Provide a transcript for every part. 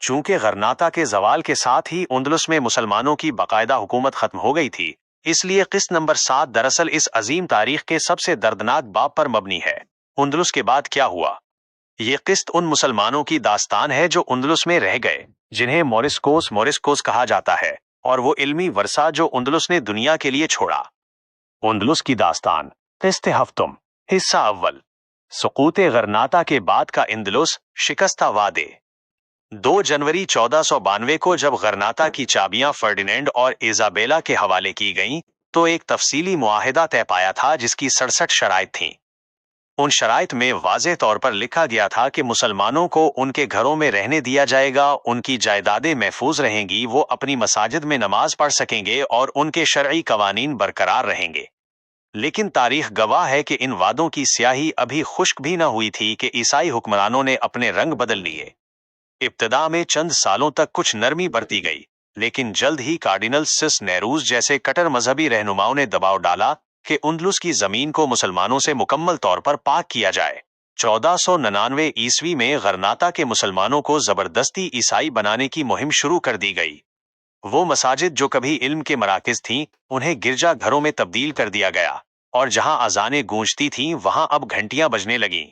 چونکہ غرناطہ کے زوال کے ساتھ ہی اندلس میں مسلمانوں کی باقاعدہ حکومت ختم ہو گئی تھی، اس لیے قسط نمبر 7 دراصل اس عظیم تاریخ کے سب سے دردناک باب پر مبنی ہے۔ اندلس کے بعد کیا ہوا؟ یہ قسط ان مسلمانوں کی داستان ہے جو اندلس میں رہ گئے، جنہیں موریسکوس کہا جاتا ہے، اور وہ علمی ورثہ جو اندلس نے دنیا کے لیے چھوڑا۔ اندلس کی داستان، قسط ہفتم، حصہ اول۔ سقوط غرناطہ کے بعد کا اندلس، شکستہ وعدے۔ 2 جنوری 1492 کو جب غرناطہ کی چابیاں فرڈینینڈ اور ایزابیلا کے حوالے کی گئیں تو ایک تفصیلی معاہدہ طے پایا تھا جس کی 67 شرائط تھیں۔ ان شرائط میں واضح طور پر لکھا گیا تھا کہ مسلمانوں کو ان کے گھروں میں رہنے دیا جائے گا، ان کی جائیدادیں محفوظ رہیں گی، وہ اپنی مساجد میں نماز پڑھ سکیں گے اور ان کے شرعی قوانین برقرار رہیں گے۔ لیکن تاریخ گواہ ہے کہ ان وعدوں کی سیاہی ابھی خشک بھی نہ ہوئی تھی کہ عیسائی حکمرانوں نے اپنے رنگ بدل لیے۔ ابتدا میں چند سالوں تک کچھ نرمی برتی گئی، لیکن جلد ہی کارڈینل سس نیروز جیسے کٹر مذہبی رہنماؤں نے دباؤ ڈالا کہ اندلس کی زمین کو مسلمانوں سے مکمل طور پر پاک کیا جائے۔ 1499 عیسوی میں غرناطہ کے مسلمانوں کو زبردستی عیسائی بنانے کی مہم شروع کر دی گئی۔ وہ مساجد جو کبھی علم کے مراکز تھیں، انہیں گرجا گھروں میں تبدیل کر دیا گیا، اور جہاں اذانیں گونجتی تھیں وہاں اب گھنٹیاں بجنے لگیں۔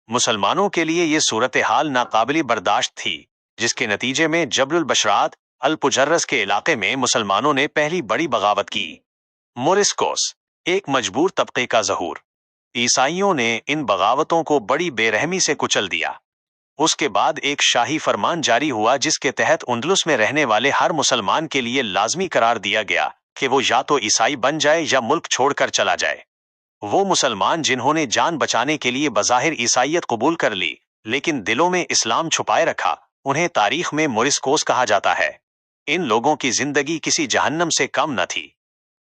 مسلمانوں کے لیے یہ صورتحال ناقابل برداشت تھی، جس کے نتیجے میں جبل البشرات، الپجرس کے علاقے میں مسلمانوں نے پہلی بڑی بغاوت کی۔ موریسکوس، ایک مجبور طبقے کا ظہور۔ عیسائیوں نے ان بغاوتوں کو بڑی بے رحمی سے کچل دیا۔ اس کے بعد ایک شاہی فرمان جاری ہوا جس کے تحت اندلس میں رہنے والے ہر مسلمان کے لیے لازمی قرار دیا گیا کہ وہ یا تو عیسائی بن جائے یا ملک چھوڑ کر چلا جائے۔ وہ مسلمان جنہوں نے جان بچانے کے لیے بظاہر عیسائیت قبول کر لی لیکن دلوں میں اسلام چھپائے رکھا، انہیں تاریخ میں موریسکوس کہا جاتا ہے۔ ان لوگوں کی زندگی کسی جہنم سے کم نہ تھی۔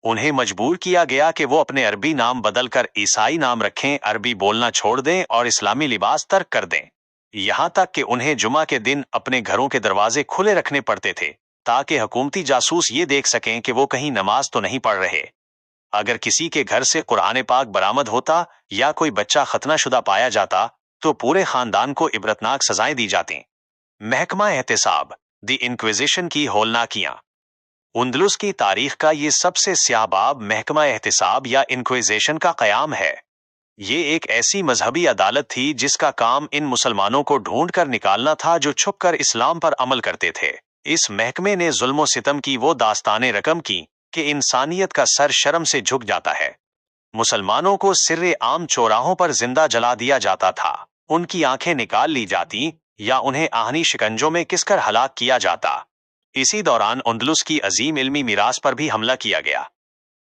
انہیں مجبور کیا گیا کہ وہ اپنے عربی نام بدل کر عیسائی نام رکھیں، عربی بولنا چھوڑ دیں اور اسلامی لباس ترک کر دیں۔ یہاں تک کہ انہیں جمعہ کے دن اپنے گھروں کے دروازے کھلے رکھنے پڑتے تھے تاکہ حکومتی جاسوس یہ دیکھ سکیں کہ وہ کہیں نماز تو نہیں پڑھ رہے۔ اگر کسی کے گھر سے قرآن پاک برآمد ہوتا یا کوئی بچہ ختنہ شدہ پایا جاتا تو پورے خاندان کو عبرتناک سزائیں دی جاتیں۔ محکمہ احتساب، دی انکویزیشن کی ہولناکیاں۔ اندلس کی تاریخ کا یہ سب سے سیاہ باب محکمہ احتساب یا انکویزیشن کا قیام ہے۔ یہ ایک ایسی مذہبی عدالت تھی جس کا کام ان مسلمانوں کو ڈھونڈ کر نکالنا تھا جو چھپ کر اسلام پر عمل کرتے تھے۔ اس محکمے نے ظلم و ستم کی وہ داستانیں رقم کی کہ انسانیت کا سر شرم سے جھک جاتا ہے۔ مسلمانوں کو سر عام چوراہوں پر زندہ جلا دیا جاتا تھا، ان کی آنکھیں نکال لی جاتی یا انہیں آہنی شکنجوں میں کس کر ہلاک کیا جاتا۔ اسی دوران اندلس کی عظیم علمی میراث پر بھی حملہ کیا گیا۔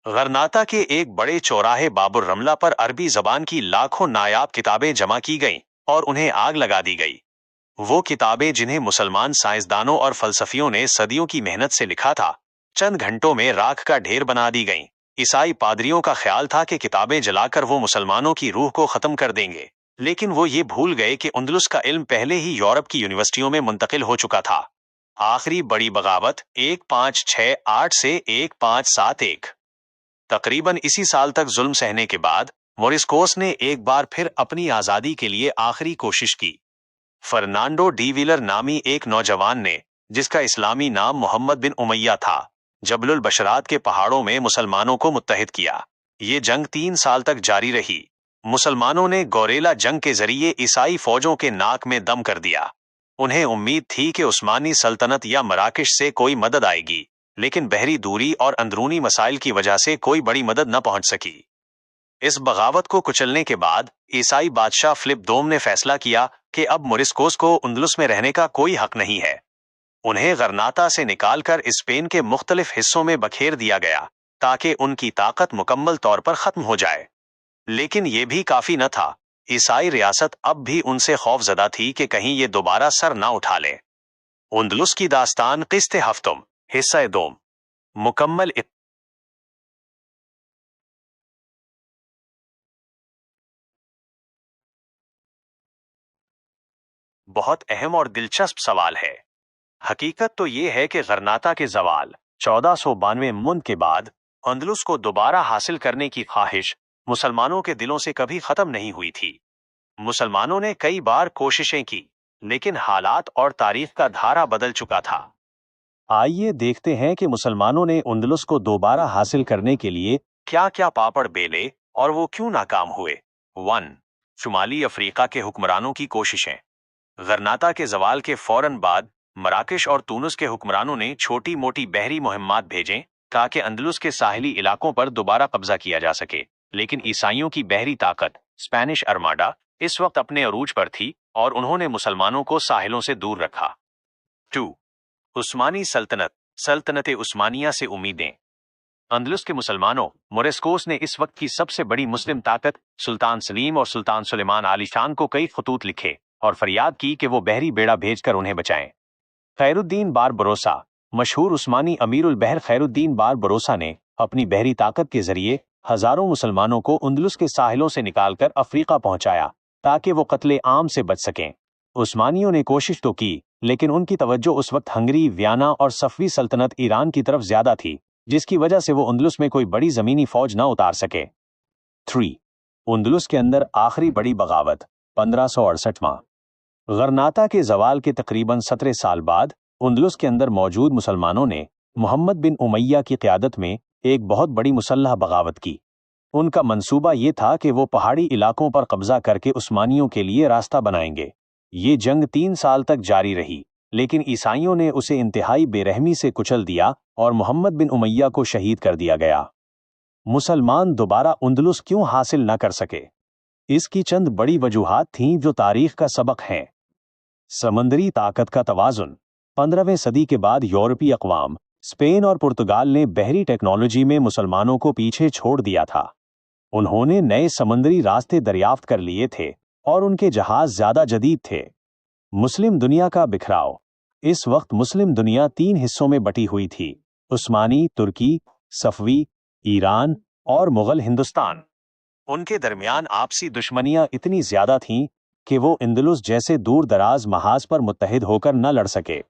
غرناطہ کے ایک بڑے چوراہے باب الرملہ پر عربی زبان کی لاکھوں نایاب کتابیں جمع کی گئیں اور انہیں آگ لگا دی گئی۔ وہ کتابیں جنہیں مسلمان سائنسدانوں اور فلسفیوں نے صدیوں کی محنت سے لکھا تھا، چند گھنٹوں میں راکھ کا ڈھیر بنا دی گئیں۔ عیسائی پادریوں کا خیال تھا کہ کتابیں جلا کر وہ مسلمانوں کی روح کو ختم کر دیں گے، لیکن وہ یہ بھول گئے کہ اندلس کا علم پہلے ہی یورپ کی یونیورسٹیوں میں منتقل ہو چکا تھا۔ آخری بڑی بغاوت 1568 سے 1571۔ تقریباً اسی سال تک ظلم سہنے کے بعد موریسکوس نے ایک بار پھر اپنی آزادی کے لیے آخری کوشش کی۔ فرنانڈو ڈی ویلر نامی ایک نوجوان نے، جس کا اسلامی نام محمد بن امیہ تھا، جبل البشرات کے پہاڑوں میں مسلمانوں کو متحد کیا۔ یہ جنگ 3 سال تک جاری رہی۔ مسلمانوں نے گوریلا جنگ کے ذریعے عیسائی فوجوں کے ناک میں دم کر دیا۔ انہیں امید تھی کہ عثمانی سلطنت یا مراکش سے کوئی مدد آئے گی، لیکن بحری دوری اور اندرونی مسائل کی وجہ سے کوئی بڑی مدد نہ پہنچ سکی۔ اس بغاوت کو کچلنے کے بعد عیسائی بادشاہ فلپ دوم نے فیصلہ کیا کہ اب موریسکوس کو اندلس میں رہنے کا کوئی حق نہیں ہے۔ انہیں غرناطہ سے نکال کر اسپین کے مختلف حصوں میں بکھیر دیا گیا تاکہ ان کی طاقت مکمل طور پر ختم ہو جائے۔ لیکن یہ بھی کافی نہ تھا۔ عیسائی ریاست اب بھی ان سے خوف زدہ تھی کہ کہیں یہ دوبارہ سر نہ اٹھا لے۔ اندلس کی داستان، قسط ہفتم، حصہ دوم، مکمل۔ بہت اہم اور دلچسپ سوال ہے۔ حقیقت تو یہ ہے کہ غرناطہ کے زوال 1492 من کے بعد اندلس کو دوبارہ حاصل کرنے کی خواہش مسلمانوں کے دلوں سے کبھی ختم نہیں ہوئی تھی۔ مسلمانوں نے کئی بار کوششیں کی، लेकिन हालात और तारीख का धारा बदल चुका था। आइए देखते हैं कि मुसलमानों ने उंदलुस को दोबारा हासिल करने के लिए क्या क्या पापड़ बेले और वो क्यों नाकाम हुए। 1. शुमाली अफ्रीका के हुक्मरानों की कोशिशें। गरनाता के जवाल के फौरन बाद मराकश और तूनुस के हुक्मरानों ने छोटी मोटी बहरी मुहिम्मात भेजें ताकि अंदलुस के साहिली इलाकों पर दोबारा कब्जा किया जा सके, लेकिन ईसाइयों की बहरी ताकत स्पेनिश अर्माडा इस वक्त अपने अरूज पर थी और उन्होंने मुसलमानों को साहिलों से दूर रखा। 2. उस्मानी सल्तनत सल्तनत उस्मानिया से उम्मीदें। अंदलुस के मुसलमानों मोरेस्कोस ने इस वक्त की सबसे बड़ी मुस्लिम ताकत सुल्तान सलीम और सुल्तान सुलेमान आलीशान को कई खतूत लिखे और फरियाद की कि वो बहरी बेड़ा भेजकर उन्हें बचाएं। खैरुद्दीन बार बरोसा मशहूर उस्मानी अमीरुल बहर खैरुद्दीन बार बरोसा ने अपनी बहरी ताकत के जरिए हजारों मुसलमानों को उंदलुस के साहिलों से निकालकर अफ्रीका पहुंचाया ताकि वो कत्ले आम से बच सकें। उस्मानियों ने कोशिश तो की, लेकिन उनकी तवज्जो उस वक्त हंगरी, वियना और सफवी सल्तनत ईरान की तरफ ज्यादा थी, जिसकी वजह से वो उंदलुस में कोई बड़ी जमीनी फौज न उतार सके। 3. उंदलुस के अंदर आखिरी बड़ी बगावत 1568। गरनाता के जवाल के तकरीबन 17 साल बाद उंदलुस के अंदर मौजूद मुसलमानों ने मोहम्मद बिन उमैया की क़यादत में एक बहुत बड़ी मुसल्लह बगावत की। उनका मंसूबा ये था कि वो पहाड़ी इलाकों पर कब्जा करके उस्मानियों के लिए रास्ता बनाएंगे। ये जंग 3 साल तक जारी रही, लेकिन ईसाइयों ने उसे इंतहाई बेरहमी से कुचल दिया और मोहम्मद बिन उमैया को शहीद कर दिया गया। मुसलमान दोबारा उंदलुस क्यों हासिल न कर सके? इसकी चंद बड़ी वजूहात थीं जो तारीख का सबक हैं। समंदरी ताकत का तवाजुन। 15वीं सदी के बाद यूरोपीय अक़वाम स्पेन और पुर्तगाल ने बहरी टेक्नोलॉजी में मुसलमानों को पीछे छोड़ दिया था। उन्होंने नए समंदरी रास्ते दरियाफ्त कर लिए थे और उनके जहाज ज्यादा जदीद थे। मुस्लिम दुनिया का बिखराव। इस वक्त मुस्लिम दुनिया 3 हिस्सों में बटी हुई थी: उस्मानी तुर्की, सफवी ईरान और मुगल हिंदुस्तान। उनके दरमियान आपसी दुश्मनियां इतनी ज्यादा थीं कि वो इंदलुस जैसे दूर दराज महाज पर मुत्तहिद होकर न लड़ सके।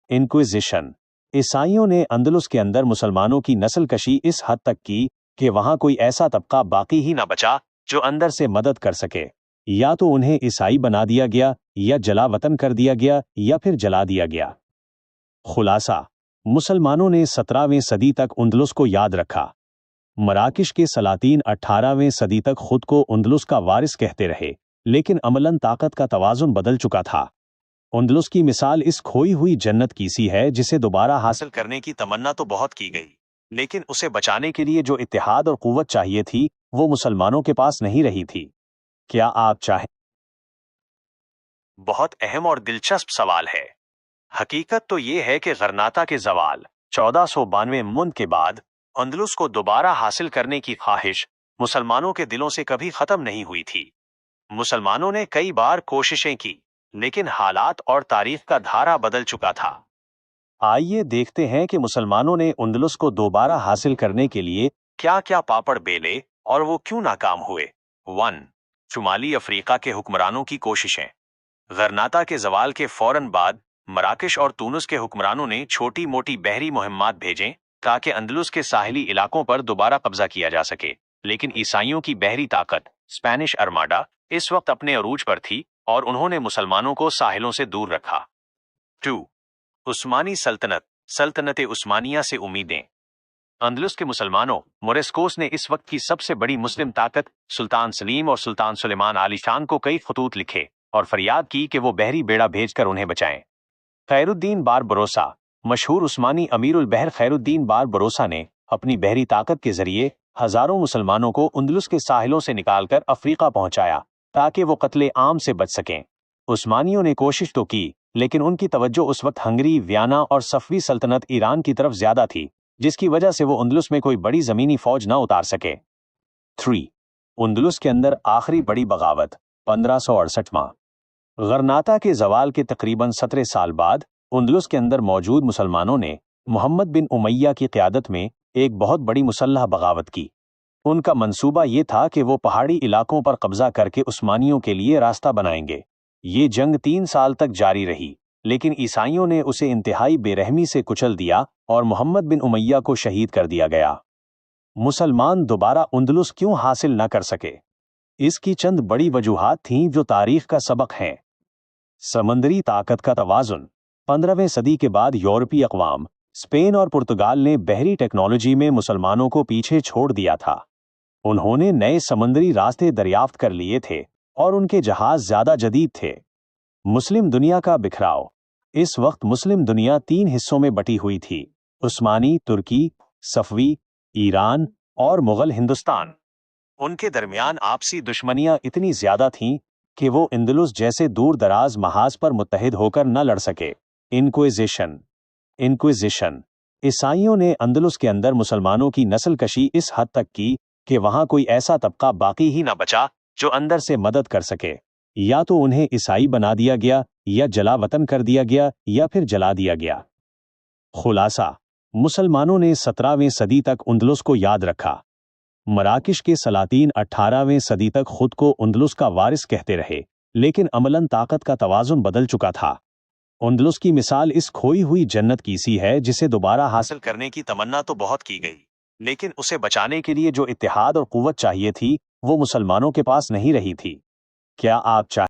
इंक्विजिशन। ईसाइयों ने अंदलुस के अंदर मुसलमानों की नस्लकशी इस हद तक की कि वहां कोई ऐसा तबका बाकी ही न बचा जो अंदर से मदद कर सके। या तो उन्हें ईसाई बना दिया गया, या जला वतन कर दिया गया, या फिर जला दिया गया। खुलासा: मुसलमानों ने 17वीं सदी तक उंदलुस को याद रखा। मराकिश के सलातीन 18वीं सदी तक खुद को उंदलुस का वारिस कहते रहे, लेकिन अमलन ताकत का तवाजुन बदल चुका था। उंदलुस की मिसाल इस खोई हुई जन्नत की सी है जिसे दोबारा हासिल करने की तमन्ना तो बहुत की गई, लेकिन उसे बचाने के लिए जो इत्तेहाद और कुव्वत चाहिए थी वो मुसलमानों के पास नहीं रही थी। क्या आप चाहें? बहुत अहम और दिलचस्प सवाल है। हकीकत तो ये है कि गरनाता के जवाल 1492 मुंद के बाद अंदलुस को दोबारा हासिल करने की ख्वाहिश मुसलमानों के दिलों से कभी खत्म नहीं हुई थी। मुसलमानों ने कई बार कोशिशें की, लेकिन हालात और तारीख का धारा बदल चुका था। आइए देखते हैं कि मुसलमानों ने उंदलुस को दोबारा हासिल करने के लिए क्या क्या पापड़ बेले और वो क्यों नाकाम हुए। 1. शुमाली अफ्रीका के हुक्मरानों की कोशिशें। गरनाता के जवाल के फौरन बाद मराकश और तूनुस के हुक्मरानों ने छोटी मोटी बहरी मुहिम्मात भेजें ताकि अंदलुस के साहिली इलाकों पर दोबारा कब्जा किया जा सके, लेकिन ईसाइयों की बहरी ताकत स्पेनिश अर्माडा इस वक्त अपने अरूज पर थी और उन्होंने मुसलमानों को साहिलों से दूर रखा। 2. उस्मानी सल्तनत सल्तनत उस्मानिया से उम्मीदें। अंदलुस के मुसलमानों मोरेस्कोस ने इस वक्त की सबसे बड़ी मुस्लिम ताकत सुल्तान सलीम और सुल्तान सुलेमान आलीशान को कई खतूत लिखे और फरियाद की कि वो बहरी बेड़ा भेजकर उन्हें बचाएं। खैरुद्दीन बार बरोसा मशहूर उस्मानी अमीरुल बहर खैरुद्दीन बार बरोसा ने अपनी बहरी ताकत के जरिए हजारों मुसलमानों को उंदलुस के साहिलों से निकालकर अफ्रीका पहुंचाया ताकि वो कत्ले आम से बच सकें। उस्मानियों ने कोशिश तो की, लेकिन उनकी तवज्जो उस वक्त हंगरी, वियना और सफवी सल्तनत ईरान की तरफ ज्यादा थी, जिसकी वजह से वो उंदलुस में कोई बड़ी जमीनी फौज न उतार सके। 3. उंदलुस के अंदर आखिरी बड़ी बगावत 1568। गरनाता के जवाल के तकरीबन 17 साल बाद उंदलुस के अंदर मौजूद मुसलमानों ने मोहम्मद बिन उमैया की क़यादत में एक बहुत बड़ी मुसल्लह बगावत की। उनका मंसूबा ये था कि वो पहाड़ी इलाकों पर कब्जा करके उस्मानियों के लिए रास्ता बनाएंगे। ये जंग 3 साल तक जारी रही, लेकिन ईसाइयों ने उसे इंतहाई बेरहमी से कुचल दिया और मोहम्मद बिन उमैया को शहीद कर दिया गया। मुसलमान दोबारा उंदलुस क्यों हासिल न कर सके? इसकी चंद बड़ी वजूहात थीं जो तारीख का सबक हैं। समंदरी ताकत का तवाजुन। 15वीं सदी के बाद यूरोपीय अक़वाम स्पेन और पुर्तगाल ने बहरी टेक्नोलॉजी में मुसलमानों को पीछे छोड़ दिया था। उन्होंने नए समंदरी रास्ते दरियाफ्त कर लिए थे और उनके जहाज ज्यादा जदीद थे। मुस्लिम दुनिया का बिखराव। इस वक्त मुस्लिम दुनिया 3 हिस्सों में बटी हुई थी: उस्मानी तुर्की, सफवी ईरान और मुगल हिंदुस्तान। उनके दरमियान आपसी दुश्मनियां इतनी ज्यादा थीं कि वो इंदलुस जैसे दूर दराज महाज पर मुत्तहिद होकर न लड़ सके। इंक्विजिशन। ईसाइयों ने अंदलुस के अंदर मुसलमानों की नस्लकशी इस हद तक की कि वहां कोई ऐसा तबका बाकी ही न बचा जो अंदर से मदद कर सके। या तो उन्हें ईसाई बना दिया गया, या जला वतन कर दिया गया, या फिर जला दिया गया। खुलासा: मुसलमानों ने 17वीं सदी तक अंदलुस को याद रखा। मराकिश के सलातीन 18वीं सदी तक खुद को अंदलुस का वारिस कहते रहे, लेकिन अमलन ताकत का तवाजुन बदल चुका था। अंदलुस की मिसाल इस खोई हुई जन्नत की सी है जिसे दोबारा हासिल करने की तमन्ना तो बहुत की गई, लेकिन उसे बचाने के लिए जो इत्तेहाद और कुव्वत चाहिए थी वो मुसलमानों के पास नहीं रही थी। क्या आप